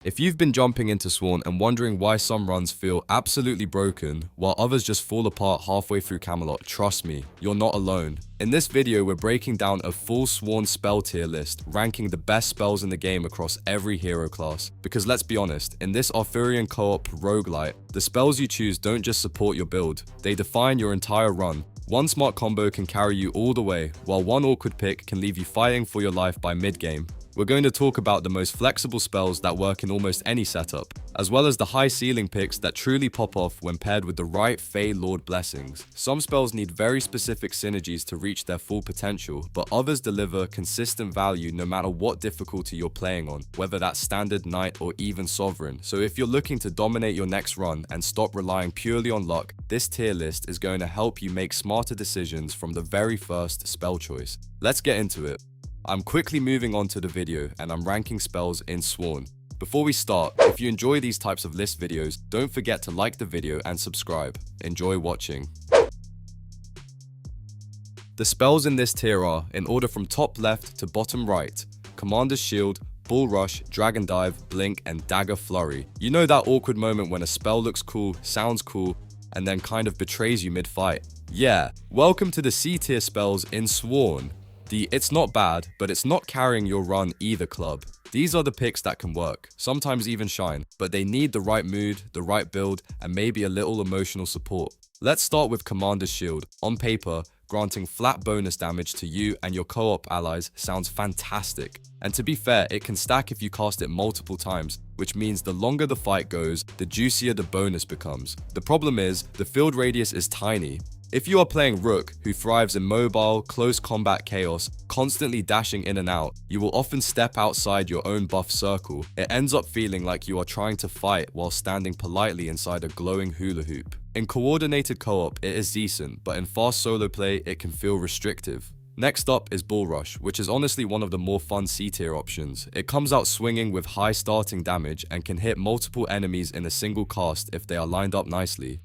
If you've been jumping into Sworn and wondering why some runs feel absolutely broken, while others just fall apart halfway through Camelot, trust me, you're not alone. In this video, we're breaking down a full Sworn spell tier list, ranking the best spells in the game across every hero class. Because let's be honest, in this Arthurian co-op roguelite, the spells you choose don't just support your build, they define your entire run. One smart combo can carry you all the way, while one awkward pick can leave you fighting for your life by mid-game. We're going to talk about the most flexible spells that work in almost any setup, as well as the high ceiling picks that truly pop off when paired with the right Fey Lord blessings. Some spells need very specific synergies to reach their full potential, but others deliver consistent value no matter what difficulty you're playing on, whether that's standard, knight, or even sovereign. So if you're looking to dominate your next run and stop relying purely on luck, this tier list is going to help you make smarter decisions from the very first spell choice. Let's get into it. I'm quickly moving on to the video and I'm ranking spells in Sworn. Before we start, if you enjoy these types of list videos, don't forget to like the video and subscribe. Enjoy watching. The spells in this tier are, in order from top left to bottom right, Commander's Shield, Bull Rush, Dragon Dive, Blink, and Dagger Flurry. You know that awkward moment when a spell looks cool, sounds cool, and then kind of betrays you mid-fight? Yeah, welcome to the C tier spells in Sworn. The it's not bad, but it's not carrying your run either club. These are the picks that can work, sometimes even shine, but they need the right mood, the right build, and maybe a little emotional support. Let's start with Commander's Shield. On paper, granting flat bonus damage to you and your co-op allies sounds fantastic. And to be fair, it can stack if you cast it multiple times, which means the longer the fight goes, the juicier the bonus becomes. The problem is, the field radius is tiny. If you are playing Rook, who thrives in mobile, close combat chaos, constantly dashing in and out, you will often step outside your own buff circle. It ends up feeling like you are trying to fight while standing politely inside a glowing hula hoop. In coordinated co-op, it is decent, but in fast solo play, it can feel restrictive. Next up is Bull Rush, which is honestly one of the more fun C tier options. It comes out swinging with high starting damage and can hit multiple enemies in a single cast if they are lined up nicely.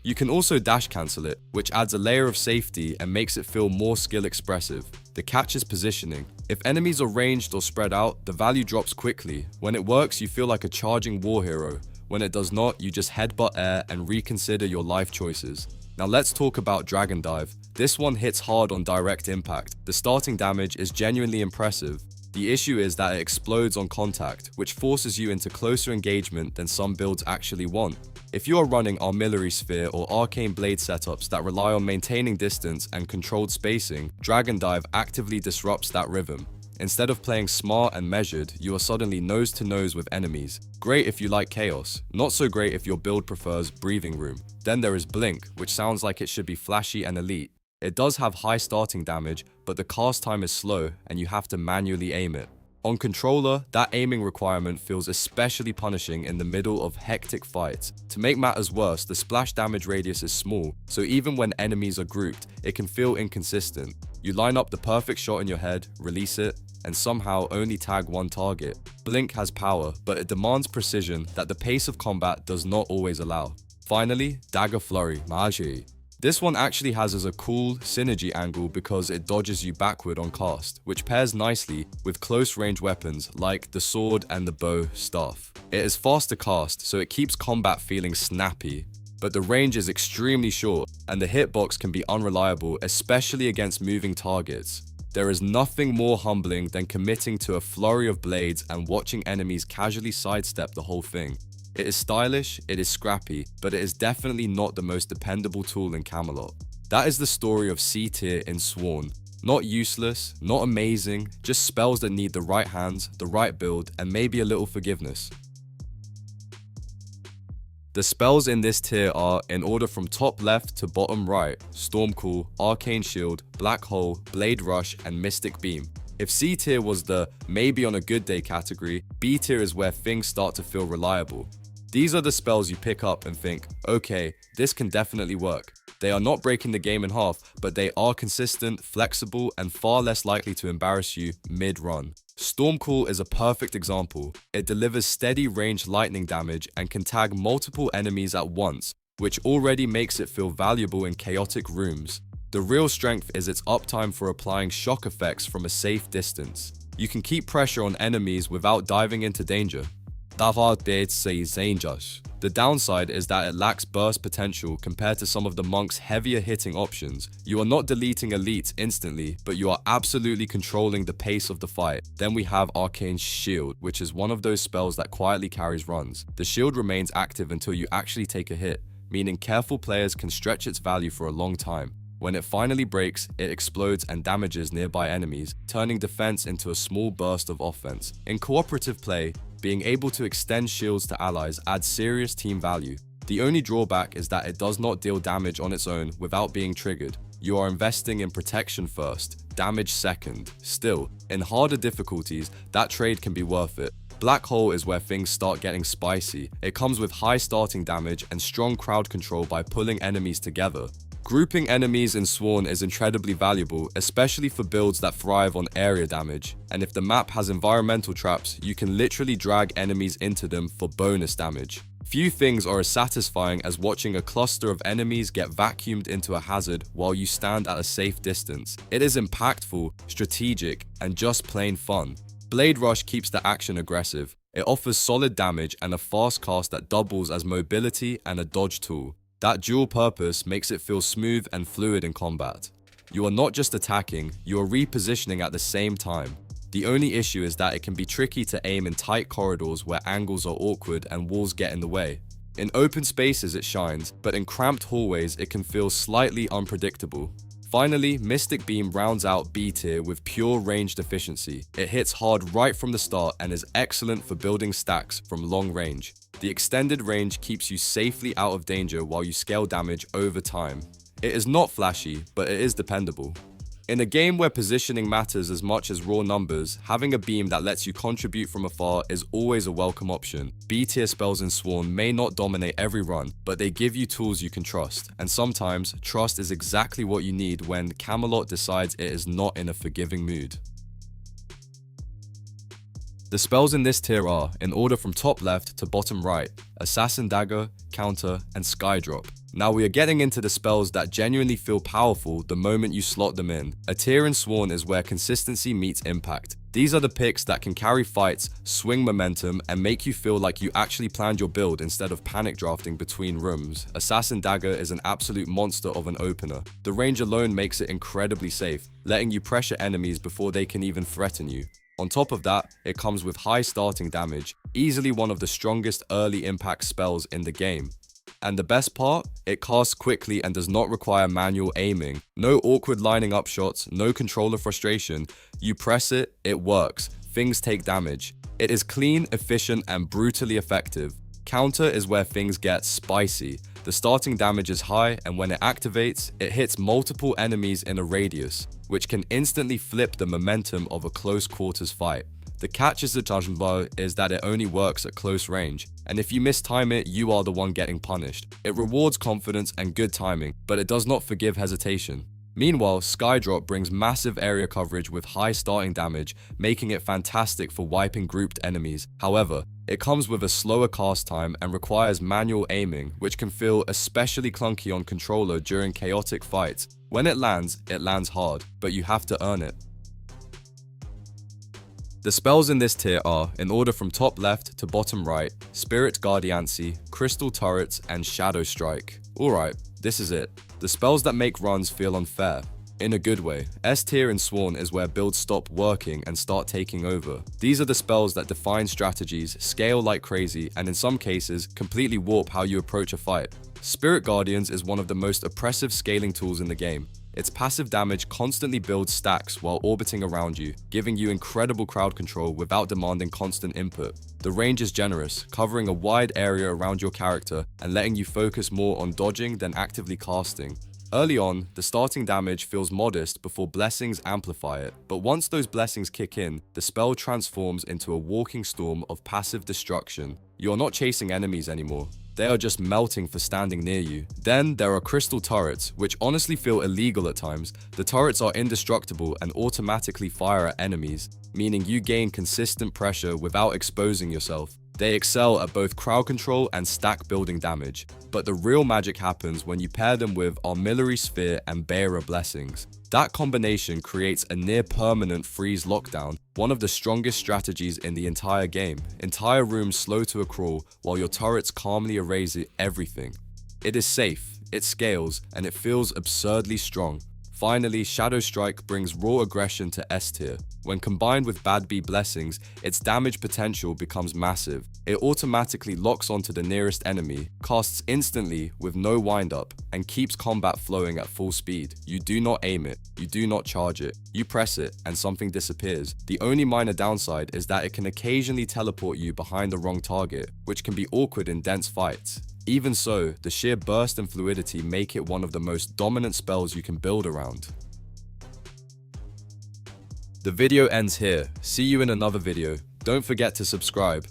You can also dash cancel it, which adds a layer of safety and makes it feel more skill expressive. The catch is positioning. If enemies are ranged or spread out, the value drops quickly. When it works, you feel like a charging war hero. When it does not, you just headbutt air and reconsider your life choices. Now let's talk about Dragon Dive. This one hits hard on direct impact. The starting damage is genuinely impressive. The issue is that it explodes on contact, which forces you into closer engagement than some builds actually want. If you are running Armillary Sphere or Arcane Blade setups that rely on maintaining distance and controlled spacing, Dragon Dive actively disrupts that rhythm. Instead of playing smart and measured, you are suddenly nose to nose with enemies. Great if you like chaos, not so great if your build prefers breathing room. Then there is Blink, which sounds like it should be flashy and elite. It does have high starting damage, but the cast time is slow and you have to manually aim it. On controller, that aiming requirement feels especially punishing in the middle of hectic fights. To make matters worse, the splash damage radius is small, so even when enemies are grouped, it can feel inconsistent. You line up the perfect shot in your head, release it, and somehow only tag one target. Blink has power, but it demands precision that the pace of combat does not always allow. Finally, Dagger Flurry, Magi. This one actually has as a cool synergy angle because it dodges you backward on cast, which pairs nicely with close range weapons like the sword and the bow staff. It is fast to cast, so it keeps combat feeling snappy, but the range is extremely short and the hitbox can be unreliable, especially against moving targets. There is nothing more humbling than committing to a flurry of blades and watching enemies casually sidestep the whole thing. It is stylish, it is scrappy, but it is definitely not the most dependable tool in Camelot. That is the story of C tier in Sworn. Not useless, not amazing, just spells that need the right hands, the right build, and maybe a little forgiveness. The spells in this tier are, in order from top left to bottom right, Stormcall, Arcane Shield, Black Hole, Blade Rush, and Mystic Beam. If C tier was the maybe on a good day category, B tier is where things start to feel reliable. These are the spells you pick up and think, okay, this can definitely work. They are not breaking the game in half, but they are consistent, flexible, and far less likely to embarrass you mid-run. Stormcall is a perfect example. It delivers steady range lightning damage and can tag multiple enemies at once, which already makes it feel valuable in chaotic rooms. The real strength is its uptime for applying shock effects from a safe distance. You can keep pressure on enemies without diving into danger. The downside is that it lacks burst potential compared to some of the monk's heavier hitting options. You are not deleting elites instantly, but you are absolutely controlling the pace of the fight. Then we have Arcane's Shield, which is one of those spells that quietly carries runs. The shield remains active until you actually take a hit, meaning careful players can stretch its value for a long time. When it finally breaks, it explodes and damages nearby enemies, turning defense into a small burst of offense. In cooperative play, being able to extend shields to allies adds serious team value. The only drawback is that it does not deal damage on its own without being triggered. You are investing in protection first, damage second. Still, in harder difficulties, that trade can be worth it. Black Hole is where things start getting spicy. It comes with high starting damage and strong crowd control by pulling enemies together. Grouping enemies in Sworn is incredibly valuable, especially for builds that thrive on area damage. And if the map has environmental traps, you can literally drag enemies into them for bonus damage. Few things are as satisfying as watching a cluster of enemies get vacuumed into a hazard while you stand at a safe distance. It is impactful, strategic, and just plain fun. Blade Rush keeps the action aggressive. It offers solid damage and a fast cast that doubles as mobility and a dodge tool. That dual purpose makes it feel smooth and fluid in combat. You are not just attacking, you are repositioning at the same time. The only issue is that it can be tricky to aim in tight corridors where angles are awkward and walls get in the way. In open spaces it shines, but in cramped hallways it can feel slightly unpredictable. Finally, Mystic Beam rounds out B tier with pure ranged efficiency. It hits hard right from the start and is excellent for building stacks from long range. The extended range keeps you safely out of danger while you scale damage over time. It is not flashy, but it is dependable. In a game where positioning matters as much as raw numbers, having a beam that lets you contribute from afar is always a welcome option. B-tier spells in Sworn may not dominate every run, but they give you tools you can trust, and sometimes, trust is exactly what you need when Camelot decides it is not in a forgiving mood. The spells in this tier are, in order from top left to bottom right, Assassin Dagger, Counter, and Skydrop. Now we are getting into the spells that genuinely feel powerful the moment you slot them in. A tier in Sworn is where consistency meets impact. These are the picks that can carry fights, swing momentum, and make you feel like you actually planned your build instead of panic drafting between rooms. Assassin Dagger is an absolute monster of an opener. The range alone makes it incredibly safe, letting you pressure enemies before they can even threaten you. On top of that, it comes with high starting damage, easily one of the strongest early impact spells in the game. And the best part? It casts quickly and does not require manual aiming. No awkward lining up shots, no controller frustration. You press it, it works. Things take damage. It is clean, efficient, and brutally effective. Counter is where things get spicy. The starting damage is high, and when it activates, it hits multiple enemies in a radius, which can instantly flip the momentum of a close quarters fight. The catch is that it only works at close range, and if you mistime it, you are the one getting punished. It rewards confidence and good timing, but it does not forgive hesitation. Meanwhile, Skydrop brings massive area coverage with high starting damage, making it fantastic for wiping grouped enemies. However, it comes with a slower cast time and requires manual aiming, which can feel especially clunky on controller during chaotic fights. When it lands hard, but you have to earn it. The spells in this tier are, in order from top left to bottom right, Spirit Guardiancy, Crystal Turrets, and Shadow Strike. Alright, this is it. The spells that make runs feel unfair. In a good way. S tier in Sworn is where builds stop working and start taking over. These are the spells that define strategies, scale like crazy, and in some cases, completely warp how you approach a fight. Spirit Guardians is one of the most oppressive scaling tools in the game. Its passive damage constantly builds stacks while orbiting around you, giving you incredible crowd control without demanding constant input. The range is generous, covering a wide area around your character and letting you focus more on dodging than actively casting. Early on, the starting damage feels modest before blessings amplify it, but once those blessings kick in, the spell transforms into a walking storm of passive destruction. You're not chasing enemies anymore. They are just melting for standing near you. Then there are Crystal Turrets, which honestly feel illegal at times. The turrets are indestructible and automatically fire at enemies, meaning you gain consistent pressure without exposing yourself. They excel at both crowd control and stack building damage, but the real magic happens when you pair them with Armillary Sphere and Bearer Blessings. That combination creates a near-permanent freeze lockdown, one of the strongest strategies in the entire game. Entire rooms slow to a crawl, while your turrets calmly erase everything. It is safe, it scales, and it feels absurdly strong. Finally, Shadow Strike brings raw aggression to S tier. When combined with Bad B blessings, its damage potential becomes massive. It automatically locks onto the nearest enemy, casts instantly with no wind-up, and keeps combat flowing at full speed. You do not aim it, you do not charge it, you press it, and something disappears. The only minor downside is that it can occasionally teleport you behind the wrong target, which can be awkward in dense fights. Even so, the sheer burst and fluidity make it one of the most dominant spells you can build around. The video ends here. See you in another video. Don't forget to subscribe.